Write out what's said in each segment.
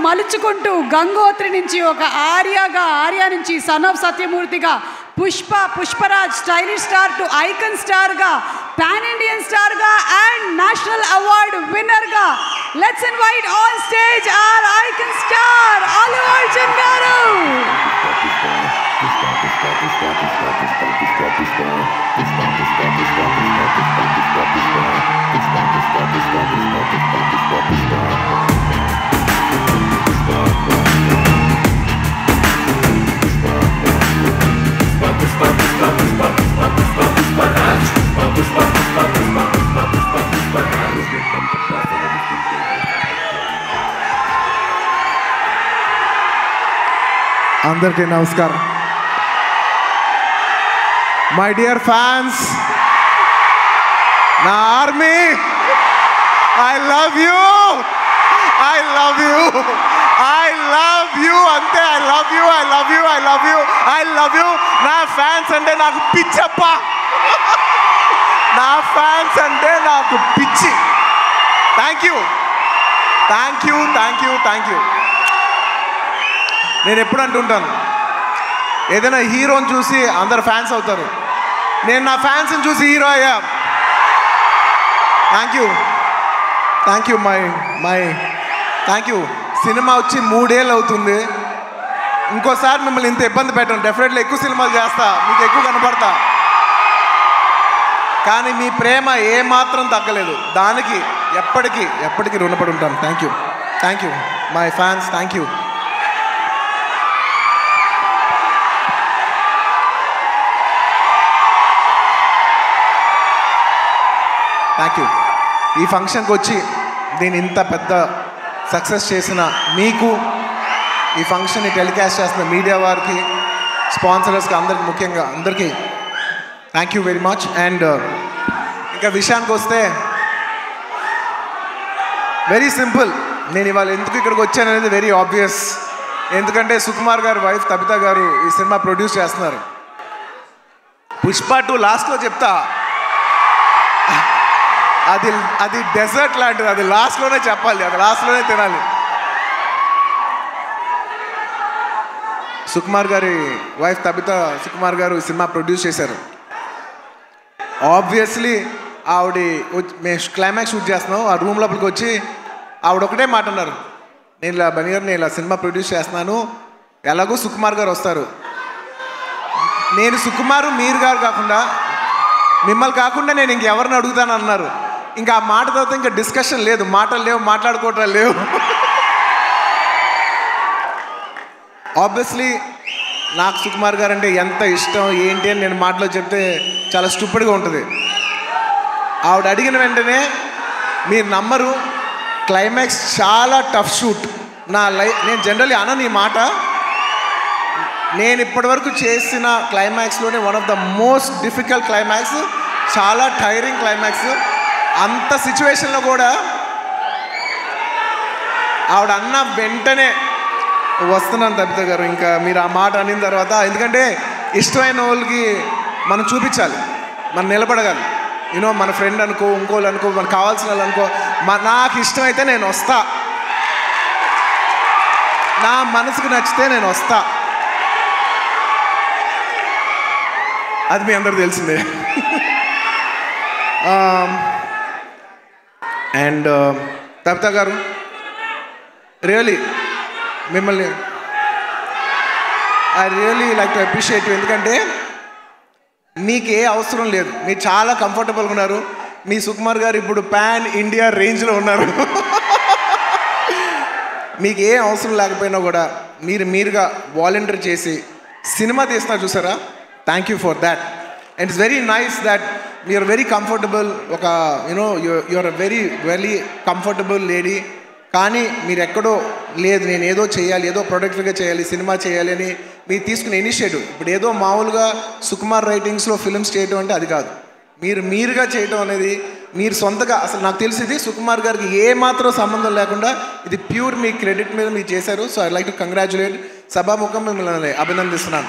మలుచుకుంటూ గంగోత్రి నుంచి ఒక ఆర్య నుంచి సన్ ఆఫ్ సత్యమూర్తిగా Pushparaj stylish star to icon star గా పాన్ ఇండియన్ స్టార్ గా అండ్ నేషనల్ అవార్డ్ విన్నర్ గా let's invite on stage our icon star Allu Arjun గారు. అందరికీ నమస్కారం. మై డియర్ ఫ్యాన్స్, నా army, I love you, I love you, I love you, అంతే. I love you, I love you, I love you, I love you. నా fans అంటే నాకు పిచ్చప్ప, నా ఫ్యాన్స్ అంటే నాకు పిచ్చి. Thank you, thank you, thank you, thank you. నేను ఎప్పుడు అంటుంటాను, ఏదైనా హీరోని చూసి అందరు ఫ్యాన్స్ అవుతారు, నేను నా ఫ్యాన్స్ని చూసి హీరో అయ్యా. Thank you, thank you, my thank you. Cinema వచ్చి 3 ఏళ్ళు అవుతుంది. ఇంకోసారి మిమ్మల్ని ఇంత ఇబ్బంది పెట్టను. డెఫినెట్లీ ఎక్కువ సినిమాలు చేస్తా, మీకు ఎక్కువ కనపడతా, కానీ మీ ప్రేమ ఏమాత్రం తగ్గలేదు. దానికి ఎప్పటికీ రుణపడి ఉంటాను. Thank you, thank you my fans, thank you. Thank you. ఈ ఫంక్షన్కి వచ్చి దీన్ని ఇంత పెద్ద సక్సెస్ చేసిన మీకు, ఈ ఫంక్షన్ని టెలికాస్ట్ చేస్తున్న మీడియా వారికి, స్పాన్సరర్స్కి, అందరికి, ముఖ్యంగా అందరికీ thank you very much. And ఇంకా విషయానికి వస్తే వెరీ సింపుల్. నేను ఇవాళ ఎందుకు ఇక్కడికి వచ్చాను అనేది వెరీ ఆబ్వియస్. ఎందుకంటే సుకుమార్ గారు వైఫ్ తబిత గారు ఈ సినిమా ప్రొడ్యూస్ చేస్తున్నారు. పుష్ప 2 లాస్ట్లో చెప్తా, అది డెజర్ట్ లాంటిది, అది లాస్ట్లోనే చెప్పాలి, అది లాస్ట్లోనే తినాలి. సుకుమార్ గారి వైఫ్ తబిత సుకుమార్ గారు ఈ సినిమా ప్రొడ్యూస్ చేశారు. ఆబ్వియస్లీ ఆవిడ మేము క్లైమాక్స్ షూట్ చేస్తున్నాం, ఆ రూమ్ లోపలికి వచ్చి ఆవిడ ఒకటే మాట అన్నారు, నేను ఇలా బన్నీ గారు, నేను ఇలా సినిమా ప్రొడ్యూస్ చేస్తున్నాను, ఎలాగో సుకుమార్ గారు వస్తారు, నేను సుకుమారు మీరు గారు కాకుండా మిమ్మల్ని కాకుండా నేను ఇంకెవరిని అడుగుతాను అన్నారు. ఇంకా ఆ మాట తర్వాత ఇంకా డిస్కషన్ లేదు, మాటలు లేవు, మాట్లాడుకోవటం లేవు. ఆబ్వియస్లీ నాకు సుకుమార్ గారు అంటే ఎంత ఇష్టం ఏంటి అని నేను మాటలో చెప్తే చాలా స్టూపిడ్గా ఉంటుంది. ఆవిడ అడిగిన వెంటనే మీరు నమ్మరు, క్లైమాక్స్ చాలా టఫ్ షూట్. నేను జనరల్లీ అనను ఈ మాట, నేను ఇప్పటివరకు చేసిన క్లైమాక్స్లోనే one of the most difficult climax, చాలా టైరింగ్ క్లైమాక్స్. అంత సిచ్యువేషన్లో కూడా ఆవిడ అన్న వెంటనే వస్తున్నాను తబిత గారు, ఇంకా మీరు ఆ మాట అనిన తర్వాత, ఎందుకంటే ఇష్టమైన వాళ్ళకి మనం చూపించాలి, మనం నిలబడగాలి. యూనో మన ఫ్రెండ్ అనుకో, ఇంకోళ్ళు అనుకో, మనకు కావాల్సిన వాళ్ళు అనుకో, నాకు ఇష్టమైతే నేను వస్తా, నా మనసుకు నచ్చితే నేను వస్తా, అది మీ అందరూ తెలిసిందే. అండ్ తబిత గారు, రియలీ మిమ్మల్ని I really like to appreciate you. ఎందుకంటే మీకు ఏ అవసరం లేదు, మీరు చాలా కంఫర్టబుల్గా ఉన్నారు. మీ సుకుమార్ గారు ఇప్పుడు పాన్ ఇండియా రేంజ్లో ఉన్నారు. మీకు ఏ అవసరం లేకపోయినా కూడా మీరుగా వాలంటీర్ చేసి సినిమా తీస్తున్నారు చూసారా, thank you for that. And it's very nice that you are very comfortable. ఒక you know you are a very comfortable lady. కానీ మీరు ఎక్కడో లేదు, నేను ఏదో చేయాలి, ఏదో ప్రొడక్టివ్గా చేయాలి, సినిమా చేయాలి అని మీరు తీసుకునే ఇనిషియేటివ్. ఇప్పుడు ఏదో మామూలుగా సుకుమార్ రైటింగ్స్లో ఫిల్మ్స్ చేయటం అంటే అది కాదు, మీరుగా చేయటం అనేది, మీరు సొంతగా. అసలు నాకు తెలిసింది సుకుమార్ గారికి ఏ మాత్రం సంబంధం లేకుండా ఇది ప్యూర్ మీ క్రెడిట్ మీద మీరు చేశారు. So I like to congratulate. సభాముఖం మిమ్మల్ని అభినందిస్తున్నాను.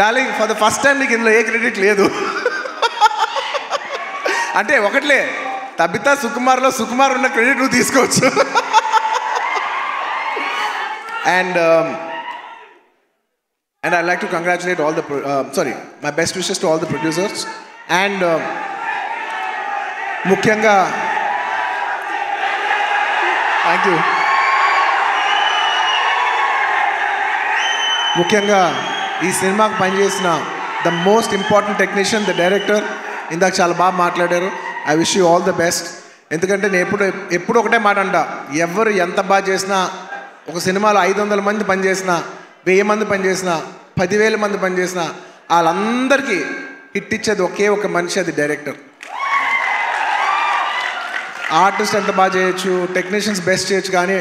Darling, for the first time మీకు ఇందులో ఏ క్రెడిట్ లేదు. అంటే ఒకట్లే, తబిత సుకుమార్లో సుకుమార్ ఉన్న క్రెడిట్ నువ్వు తీసుకోవచ్చు. And I'd like to congratulate all the, my best wishes to all the producers. And ముఖ్యంగా థ్యాంక్ యూ. ముఖ్యంగా ఈ సినిమాకి పనిచేసిన the most important technician, the director, ఇందాక చాలా బాగా మాట్లాడారు. I wish you all the best. ఎందుకంటే నేను ఎప్పుడు ఒకటే మాట అంట, ఎవరు ఎంత బాగా చేసినా, ఒక సినిమాలో 500 మంది పనిచేసినా, 1000 మంది పనిచేసినా, 10,000 మంది పనిచేసినా, వాళ్ళందరికీ హిట్ ఇచ్చేది ఒకే ఒక మనిషి, అది డైరెక్టర్. ఆర్టిస్ట్ ఎంత బాగా చేయొచ్చు, టెక్నీషియన్స్ బెస్ట్ చేయొచ్చు, కానీ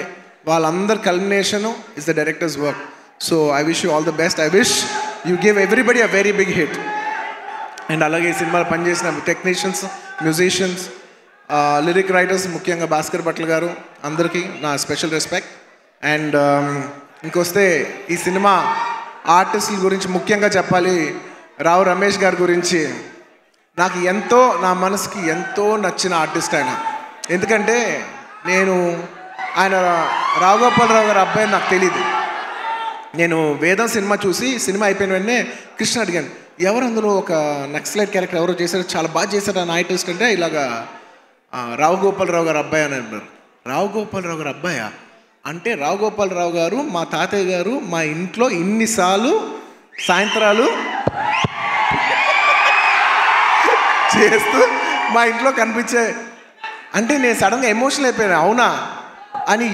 వాళ్ళందరి culmination is the director's work. So I wish you all the best. I wish you give everybody a very big hit. And అలాగే ఈ సినిమాలో పనిచేసిన టెక్నీషియన్స్, మ్యూజిషియన్స్, లిరిక్ రైటర్స్, ముఖ్యంగా భాస్కర్ భట్ల గారు, అందరికీ నా స్పెషల్ రెస్పెక్ట్. అండ్ ఇంకొస్తే ఈ సినిమా ఆర్టిస్టుల గురించి ముఖ్యంగా చెప్పాలి. రావు రమేష్ గారి గురించి నాకు ఎంతో, నా మనసుకి ఎంతో నచ్చిన ఆర్టిస్ట్ ఆయన. ఎందుకంటే ఆయన రావు గోపాలరావు గారి అబ్బాయి నాకు తెలియదు. నేను వేదం సినిమా చూసి, సినిమా అయిపోయిన వెంటనే కృష్ణ అడిగాను, ఎవరు అందులో ఒక నక్సలైట్ క్యారెక్టర్ ఎవరో చేశారు, చాలా బాగా చేశారు ఆ ఆర్టిస్ట్ అంటే, ఇలాగా రావు గోపాలరావు గారు అబ్బాయి అని అన్నారు. రావు గోపాలరావు గారు అబ్బాయా అంటే, రావు గోపాలరావు గారు మా తాతయ్య గారు మా ఇంట్లో ఇన్నిసార్లు సాయంత్రాలు చేస్తూ మా ఇంట్లో కనిపించే అంటే నేను సడన్గా ఎమోషనల్ అయిపోయాను. అవునా అని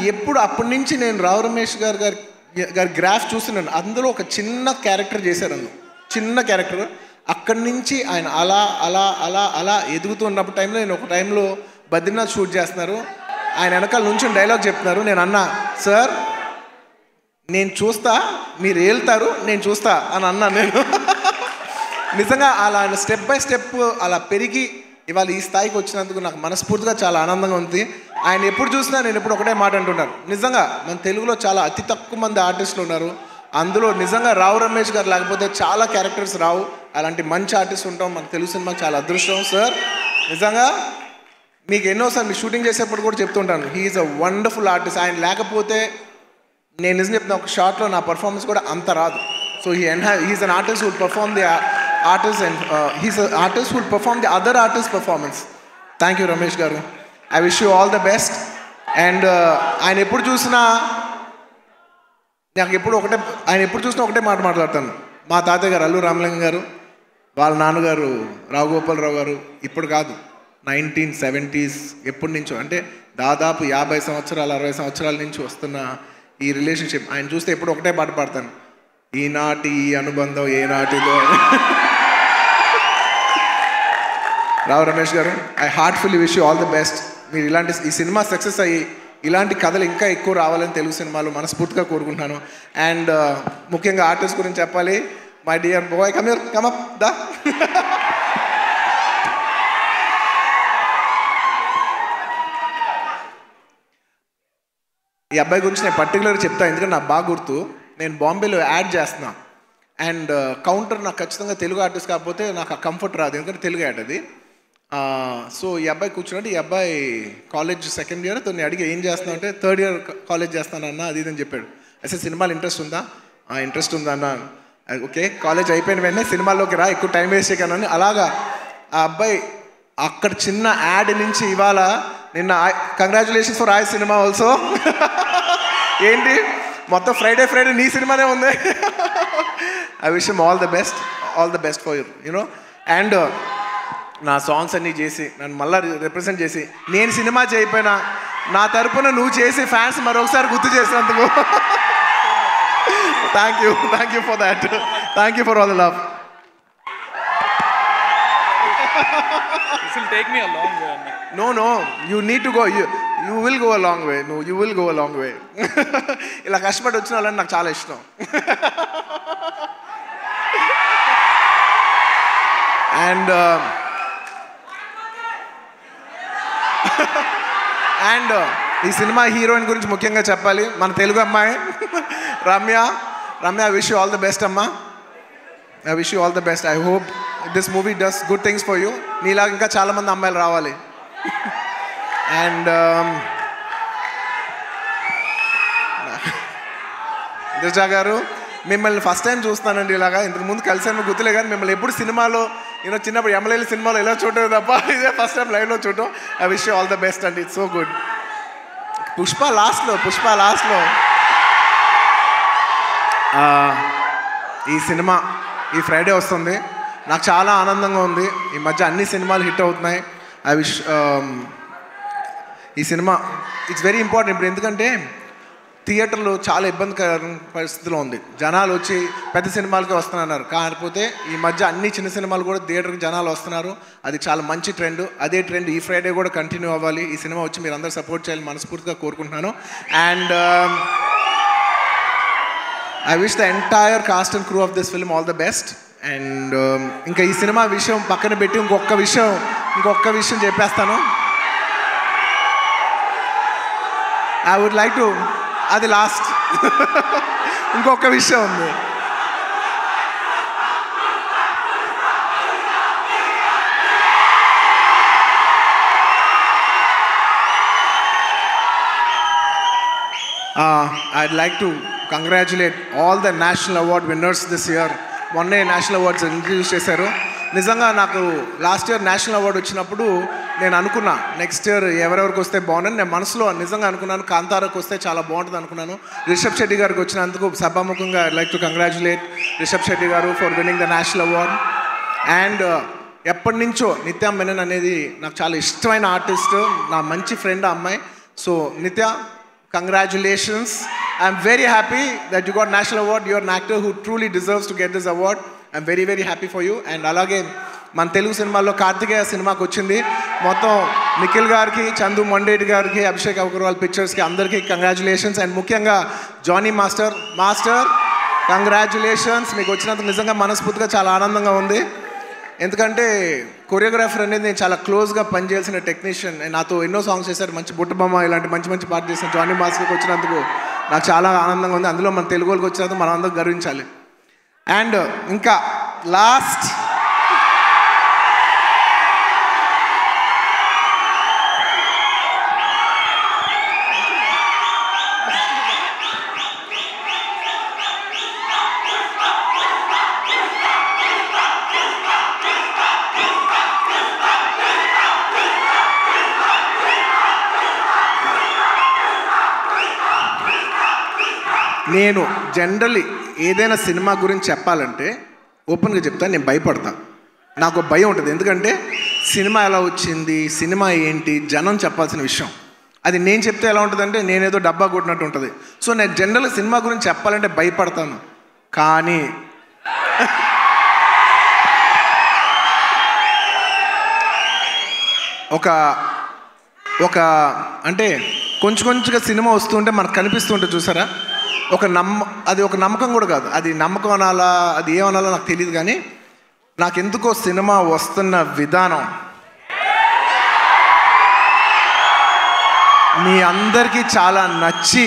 అప్పటి నుంచి నేను రావు రమేష్ గారి గ్రాఫ్ చూస్తున్నాను. అందులో ఒక చిన్న క్యారెక్టర్ చేశారు, అందులో చిన్న క్యారెక్టర్. అక్కడి నుంచి ఆయన అలా అలా అలా అలా ఎదుగుతూ ఉన్నప్పుడు టైంలో, నేను ఒక టైంలో బద్రీనాథ్ షూట్ చేస్తున్నారు, ఆయన వెనకాల నుంచి డైలాగ్ చెప్తున్నారు. నేను అన్నా, సార్ నేను చూస్తా, మీరు వెళ్తారు, నేను చూస్తా అని అన్నా. నేను నిజంగా అలా స్టెప్ బై స్టెప్ అలా పెరిగి ఇవాళ ఈ స్థాయికి వచ్చినందుకు నాకు మనస్ఫూర్తిగా చాలా ఆనందంగా ఉంది. ఆయన ఎప్పుడు చూసినా నేను ఎప్పుడు ఒకటే మాట అంటున్నాను, నిజంగా మన తెలుగులో చాలా అతి తక్కువ మంది ఆర్టిస్టులు ఉన్నారు, అందులో నిజంగా రావు రమేష్ గారు లేకపోతే చాలా క్యారెక్టర్స్ రావు. అలాంటి మంచి ఆర్టిస్ట్ ఉంటాం మన తెలుగు సినిమాకి చాలా అదృష్టం. సార్ నిజంగా మీకు ఎన్నోసార్లు మీ షూటింగ్ చేసేప్పుడు కూడా చెప్తుంటాను, he is a wonderful artist. ఆయన లేకపోతే నేను నిజం చెప్తున్నా, ఒక షార్ట్లో నా పర్ఫార్మెన్స్ కూడా అంత రాదు. So he is an artist who'd perform the artist and he's an artist who will perform the other artist's performance. Thank you Ramesh garu. I wish you all the best. And ఆయన ఎప్పుడు చూసినా ఒకటే మాట మాట్లాడతాను. మా తాతయ్య గారు అల్లు రామలింగం గారు, వాళ్ళ నాన్నగారు రావు గోపాలరావు గారు, ఇప్పుడు కాదు 1970s ఎప్పటి నుంచో, అంటే దాదాపు 50 సంవత్సరాలు 60 సంవత్సరాల నుంచి వస్తున్న ఈ రిలేషన్షిప్ ఆయన చూస్తే ఎప్పుడు ఒకటే పాట పాడతాను, ఈనాటి ఈ అనుబంధం ఏనాటిదో. రావు రమేష్ గారు, I heartfully wish you all the best. మీరు ఈ సినిమా సక్సెస్ అయ్యి ఇలాంటి కథలు ఇంకా ఎక్కువ రావాలని తెలుగు సినిమాలు మనస్ఫూర్తిగా కోరుకుంటున్నాను. అండ్ ముఖ్యంగా ఆర్టిస్ట్ గురించి చెప్పాలి. My dear boy, come up దా. ఈ అబ్బాయి గురించి నేను పర్టికులర్గా చెప్తాను, ఎందుకంటే నాకు బాగా గుర్తు. నేను బాంబేలో యాడ్ చేస్తున్నా, అండ్ కౌంటర్ నాకు ఖచ్చితంగా తెలుగు ఆర్టిస్ట్ కాకపోతే నాకు ఆ కంఫర్ట్ రాదు, ఎందుకంటే తెలుగు యాడ్ అది. సో ఈ అబ్బాయి కూర్చున్నట్టు, ఈ అబ్బాయి కాలేజ్ సెకండ్ ఇయర్, తను అడిగి ఏం చేస్తున్నావు అంటే, థర్డ్ ఇయర్ కాలేజ్ చేస్తానన్నా అది ఇదని చెప్పాడు. అసలు సినిమాలు ఇంట్రెస్ట్ ఉందా? ఇంట్రెస్ట్ ఉందా అన్న. ఓకే, కాలేజ్ అయిపోయిన వెంటనే సినిమాల్లోకి రా, ఎక్కువ టైం వేస్ట్ చేయకనని. అలాగా ఆ అబ్బాయి అక్కడ చిన్న యాడ్ నుంచి ఇవాళ నిన్న కంగ్రాచులేషన్స్ ఫర్ ఆయ్ సినిమా ఆల్సో. ఏంటి మొత్తం ఫ్రైడే నీ సినిమానే ఉంది. I wish him all the best for you know. And నా సాంగ్స్ అన్నీ చేసి నన్ను మళ్ళీ రిప్రజెంట్ చేసి, నేను సినిమా చేయకపోయినా నా తరపున నువ్వు చేసి ఫ్యాన్స్ మరొకసారి గుర్తు చేసినందుకు thank you for that. Thank you for all the love. This will take me a long way. No, you need to go. You will go a long way. No, you will go a long way. ఇలా కష్టపడి వచ్చిన వాళ్ళని నాకు చాలా ఇష్టం. And ఈ cinema heroine గురించి ముఖ్యంగా చెప్పాలి. మన తెలుగు అమ్మాయి Ramya. I wish you all the best అమ్మా. I wish you all the best. I hope this movie does good things for you. నీలాగా ఇంకా చాలామంది అమ్మాయిలు రావాలి. అండ్ ఇంద్రజా గారు మిమ్మల్ని ఫస్ట్ టైం చూస్తున్నానండి ఇలాగా. ఇంతకు ముందు కలిసాను గుర్తులే, కానీ మిమ్మల్ని ఎప్పుడు సినిమాలో చిన్నప్పుడు ఎమ్మెల్యేల సినిమాలో ఎలా చూడలేదు తప్ప ఇదే ఫస్ట్ టైం లైవ్లో చూడటం. I wish you all the best అండి. It's so good. పుష్ప లాస్ట్లో ఈ సినిమా ఈ ఫ్రైడే వస్తుంది. నాకు చాలా ఆనందంగా ఉంది. ఈ మధ్య అన్ని సినిమాలు హిట్ అవుతున్నాయి. ఐ విష్ ఈ సినిమా ఇట్స్ వెరీ ఇంపార్టెంట్ ఇప్పుడు, ఎందుకంటే థియేటర్లో చాలా ఇబ్బందికర పరిస్థితిలో ఉంది. జనాలు వచ్చి పెద్ద సినిమాలకి వస్తున్నారు, కాకపోతే ఈ మధ్య అన్ని చిన్న సినిమాలు కూడా థియేటర్కి జనాలు వస్తున్నారు. అది చాలా మంచి ట్రెండ్. అదే ట్రెండ్ ఈ ఫ్రైడే కూడా కంటిన్యూ అవ్వాలి. ఈ సినిమా వచ్చి మీరు అందరూ సపోర్ట్ చేయాలని మనస్ఫూర్తిగా కోరుకుంటున్నాను. And I wish the entire cost and crew of this film all the best. And ఇంకా ఈ సినిమా విషయం పక్కన పెట్టి ఇంకొక విషయం చెప్పేస్తాను. ఐ వుడ్ లైక్ టు, అది లాస్ట్, ఇంకొక విషయం ఉంది. I'd like to congratulate all the national award winners this year. మొన్నే నేషనల్ అవార్డ్స్ ఇంట్రడ్యూస్ చేశారు. నిజంగా నాకు లాస్ట్ ఇయర్ నేషనల్ అవార్డు వచ్చినప్పుడు నేను అనుకున్నా నెక్స్ట్ ఇయర్ ఎవరెవరికి వస్తే బాగుందని. నేను మనసులో నిజంగా అనుకున్నాను కాంతారాకు వస్తే చాలా బాగుంటుంది అనుకున్నాను. రిషబ్ శెట్టి గారికి వచ్చినందుకు సభాముఖంగా I like to congratulate Rishab Shetty garu for winning the national award. And ఎప్పటి నుంచో నిత్య మెనన్ అనేది నాకు చాలా ఇష్టమైన ఆర్టిస్ట్, నా మంచి ఫ్రెండ్ అమ్మాయి. సో నిత్య, congratulations. I'm very happy that you got national award. You're an actor who truly deserves to get this award. I'm very very happy for you. And అలాగే మన తెలుగు సినిమాల్లో కార్తికేయ సినిమాకి వచ్చింది. మొత్తం నిఖిల్ గారికి, చందు మొండేటి గారికి, అభిషేక్ అగర్వాల్ పిక్చర్స్కి అందరికీ కంగ్రాచులేషన్స్. అండ్ ముఖ్యంగా జానీ మాస్టర్ కంగ్రాచులేషన్స్. మీకు వచ్చినందుకు నిజంగా మనస్ఫూర్తిగా చాలా ఆనందంగా ఉంది. ఎందుకంటే కొరియోగ్రాఫర్ అనేది నేను చాలా క్లోజ్గా పనిచేయాల్సిన టెక్నీషియన్. నాతో ఎన్నో సాంగ్స్ చేశారు, మంచి బుట్టబొమ్మ ఇలాంటి మంచి పాట చేసిన జానీ మాస్టర్కి వచ్చినందుకు నాకు చాలా ఆనందంగా ఉంది. అందులో మన తెలుగు వాళ్ళకి వచ్చినందుకు మనం అందరూ గర్వించాలి. అండ్ ఇంకా లాస్ట్ నేను జనరల్లీ ఏదైనా సినిమా గురించి చెప్పాలంటే ఓపెన్గా చెప్తాను, నేను భయపడతాను. నాకు భయం ఉంటుంది. ఎందుకంటే సినిమా ఎలా వచ్చింది, సినిమా ఏంటి, జనం చెప్పాల్సిన విషయం అది నేను చెప్తే ఎలా ఉంటుందంటే నేనేదో డబ్బా కొట్టినట్టు ఉంటుంది. సో నేను జనరల్గా సినిమా గురించి చెప్పాలంటే భయపడతాను. కానీ ఒక అంటే కొంచెంగా సినిమా వస్తుంటే మనకు కనిపిస్తుంటే చూసారా, అది ఒక నమ్మకం కూడా కాదు. అది నమ్మకం అనాలా, అది ఏమనాలో నాకు తెలియదు. కానీ నాకెందుకో సినిమా వస్తున్న విధానం మీ అందరికీ చాలా నచ్చి,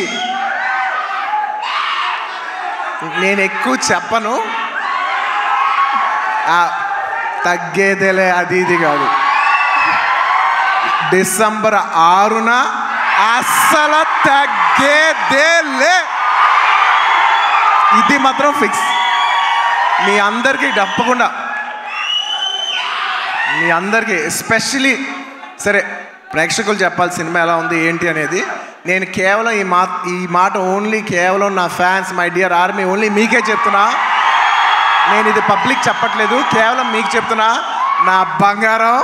నేను ఎక్కువ చెప్పను, తగ్గేదేలే అది ఇది కాదు. డిసెంబర్ 6న అస్సలు తగ్గేదేలే, ఇది మాత్రం ఫిక్స్. మీ అందరికీ తప్పకుండా, మీ అందరికీ ఎస్పెషలీ సరే ప్రేక్షకులు చెప్పాలి సినిమా ఎలా ఉంది ఏంటి అనేది. నేను కేవలం ఈ మాట ఓన్లీ కేవలం నా fans, my dear army, only మీకే చెప్తున్నా. నేను ఇది పబ్లిక్ చెప్పట్లేదు, కేవలం మీకు చెప్తున్నా. నా బంగారం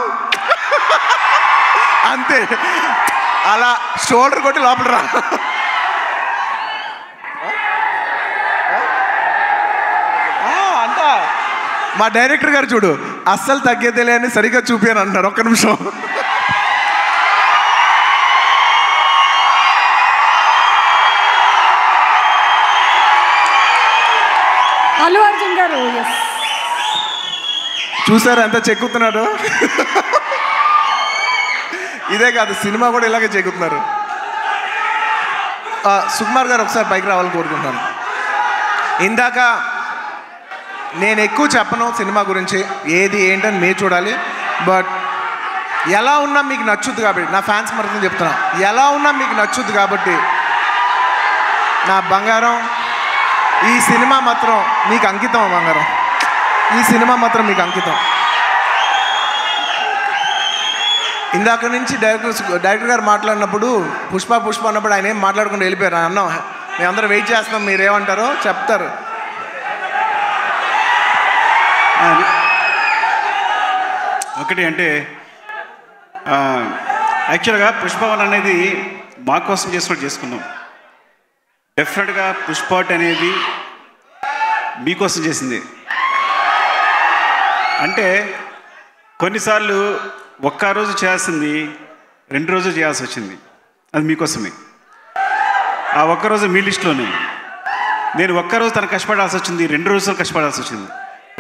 అంతే, అలా షోల్డర్ కొట్టి లోపల రా. అంట మా డైరెక్టర్ గారు చూడు, అస్సలు తగ్గేదేలే అని సరిగ్గా చూపాను అంటున్నారు. ఒక్క నిమిషం. అల్లు అర్జున్ గారు చూసారా ఎంత చెక్కుతున్నాడు. ఇదే కాదు, సినిమా కూడా ఇలాగే చెక్కుతున్నారు. సుకుమార్ గారు ఒకసారి పైకి రావాలని కోరుకుంటున్నాను. ఇందాక నేను ఎక్కువ చెప్పను సినిమా గురించి, ఏది ఏంటని మీరు చూడాలి. బట్ ఎలా ఉన్నా మీకు నచ్చుద్ది కాబట్టి, నా ఫ్యాన్స్ మరొకటి చెప్తున్నా, ఎలా ఉన్నా మీకు నచ్చుద్ది కాబట్టి నా బంగారం ఈ సినిమా మాత్రం మీకు అంకితం బంగారం. ఈ సినిమా మాత్రం మీకు అంకితం. ఇందాక నుంచి డైరెక్టర్ గారు మాట్లాడినప్పుడు పుష్ప అన్నప్పుడు ఆయన ఏం మాట్లాడకుండా వెళ్ళిపోయారు. అన్నాం మేము అందరూ వెయిట్ చేస్తున్నాం, మీరేమంటారో చెప్తారు. ఒకటి అంటే యాక్చువల్గా పుష్పవన్ అనేది మా కోసం చేసుకున్నాం. డెఫినెట్గా పుష్పాట్ అనేది మీకోసం చేసింది. అంటే కొన్నిసార్లు ఒక్క రోజు చేయాల్సింది 2 రోజులు చేయాల్సి వచ్చింది. అది మీకోసమే. ఆ ఒక్కరోజు మీ లిస్టులోనే. నేను ఒక్కరోజు తను కష్టపడాల్సి వచ్చింది, 2 రోజులు కష్టపడాల్సి వచ్చింది.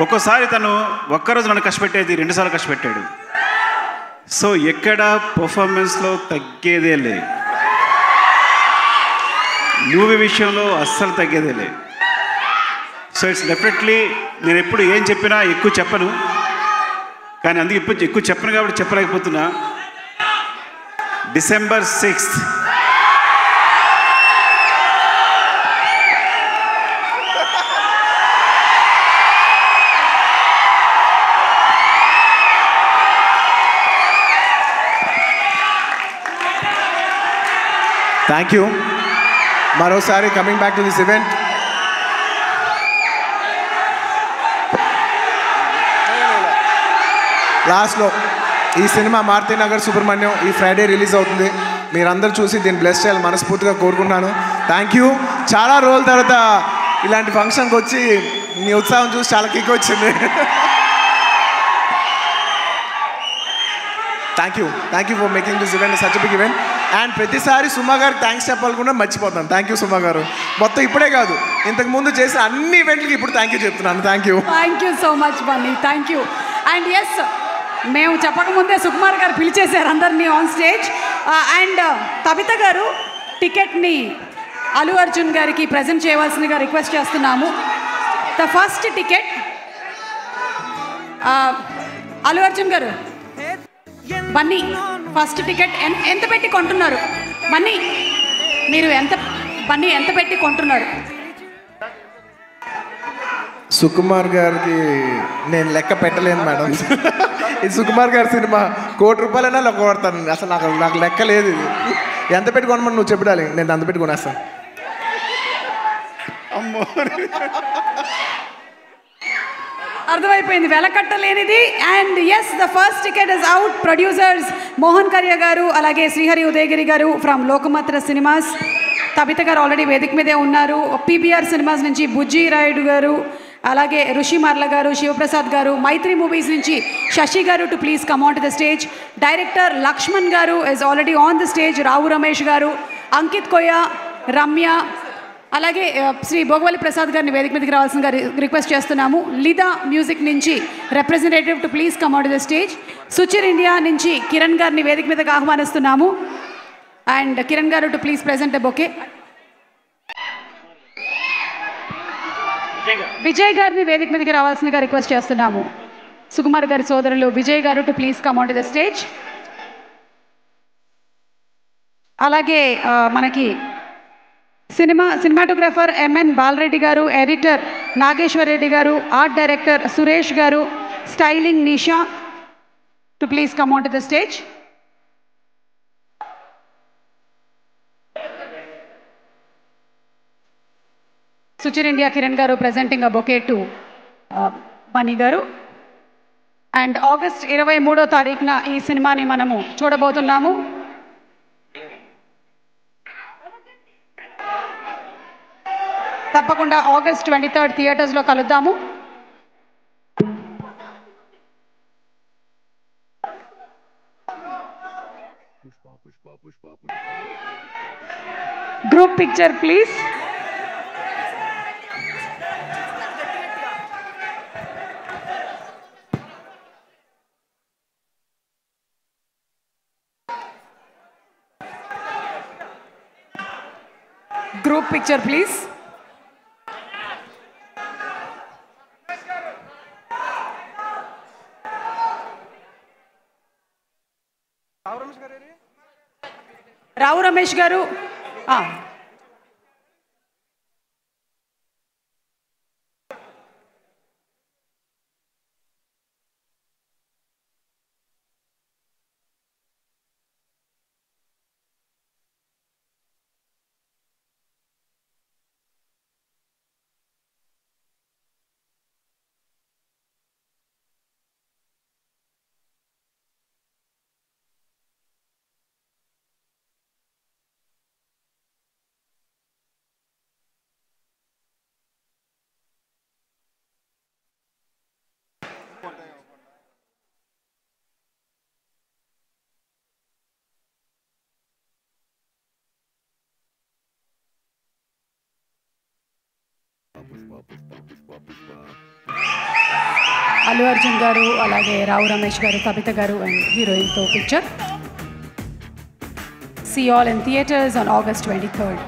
ఒక్కోసారి తను ఒక్కరోజు నన్ను కష్టపెట్టేది 2 సార్లు కష్టపెట్టాడు. సో ఎక్కడ పర్ఫార్మెన్స్లో తగ్గేదే లే, మూవీ విషయంలో అస్సలు తగ్గేదే లే. సో ఇట్స్ డెఫినెట్లీ నేను ఎప్పుడు ఏం చెప్పినా ఎక్కువ చెప్పను, కానీ అందుకే ఇప్పుడు ఎక్కువ చెప్పను కాబట్టి చెప్పలేకపోతున్నా. December 6th thank you. మరోసారి coming back to this event, లాస్ట్లో ఈ సినిమా మారుతినగర్ సుబ్రహ్మణ్యం ఈ ఫ్రైడే రిలీజ్ అవుతుంది. మీరందరూ చూసి దీన్ని బ్లెస్ చేయాలి మనస్ఫూర్తిగా కోరుకుంటున్నాను. Thank you. చాలా రోజుల తర్వాత ఇలాంటి ఫంక్షన్కి వచ్చి మీ ఉత్సాహం చూసి చాలా కిక్ వచ్చింది. Thank you for making this event such big event. And ప్రతిసారి సుమా గారికి థ్యాంక్స్ చెప్పాలనుకున్నా మర్చిపోతాను. థ్యాంక్ యూ సుమా గారు. మొత్తం ఇప్పుడే కాదు, ఇంతకు ముందు చేసిన అన్ని ఈవెంట్లకి ఇప్పుడు థ్యాంక్ యూ చెప్తున్నాను. Thank you so much Bunny. Thank you. And yes, మేము చెప్పకముందే సుకుమార్ గారు పిలిచేశారు అందరినీ ఆన్ స్టేజ్. అండ్ కవిత గారు టికెట్ని అల్లు అర్జున్ గారికి ప్రజెంట్ చేయవలసిందిగా రిక్వెస్ట్ చేస్తున్నాము. The first ticket Allu Arjun గారు, బన్నీ ఫస్ట్ టికెట్ ఎంత పెట్టి కొంటున్నారు? బన్నీ మీరు బన్నీ ఎంత పెట్టి కొంటున్నారు? సుకుమార్ గారికి నేను లెక్క పెట్టలేను మేడం. ఇది సుకుమార్ గారి సినిమా, ₹1,00,00,000 లెక్క కొడతాను. అసలు నాకు లెక్క లేదు. ఇది ఎంత పెట్టి కొనమని నువ్వు చెప్పాలి, నేను అంత పెట్టి కొనేస్తాను. అమ్మో, అర్థమైపోయింది, వెలకట్టలేనిది. And yes, the first ticket is out. Producers Mohan Karya garu, అలాగే Srihari Udayagiri garu from Lokamatra cinemas. Tabitha garu already వేదిక మీదే ఉన్నారు. పీబీఆర్ సినిమాస్ నుంచి బుజ్జి రాయుడు గారు, అలాగే ఋషి మార్ల గారు, శివప్రసాద్ గారు. మైత్రి మూవీస్ నుంచి Sashi garu to please come on to the stage. Director Lakshman garu is already on the stage. Rao Ramesh garu, Ankith కొయ్య, రమ్య, అలాగే శ్రీ భోగవల్లి ప్రసాద్ గారిని వేదిక మీదకి రావాల్సిందిగా రిక్వెస్ట్ చేస్తున్నాము. లిదా మ్యూజిక్ నుంచి representative to please come on to the stage. Suchir India నుంచి కిరణ్ గారిని వేదిక మీదకి ఆహ్వానిస్తున్నాము. అండ్ కిరణ్ గారు to please present a bouquet. Vijay గారిని వేదిక మీదకి రావాల్సిందిగా రిక్వెస్ట్ చేస్తున్నాము. సుకుమార్ గారి సోదరులు విజయ్ గారు to please come on to the stage. అలాగే మనకి సినిమాటోగ్రాఫర్ ఎంఎన్ బాలరెడ్డి గారు, ఎడిటర్ నాగేశ్వర్ రెడ్డి గారు, art director Suresh garu, styling Nisha to please come on to the stage. Suchir India Kiran garu presenting a bouquet to Bunny garu. And August 23వ తారీఖున ఈ సినిమాని మనము చూడబోతున్నాము. తప్పకుండా ఆగస్ట్ 23rd థియేటర్స్లో కలుద్దాము. Group picture please. Group picture please. Rao Ramesh garu, Allu Arjun గారు, అలాగే రావు రమేష్ గారు, కవిత గారు అండ్ హీరోయిన్తో picture. See you all in theaters on August 23rd.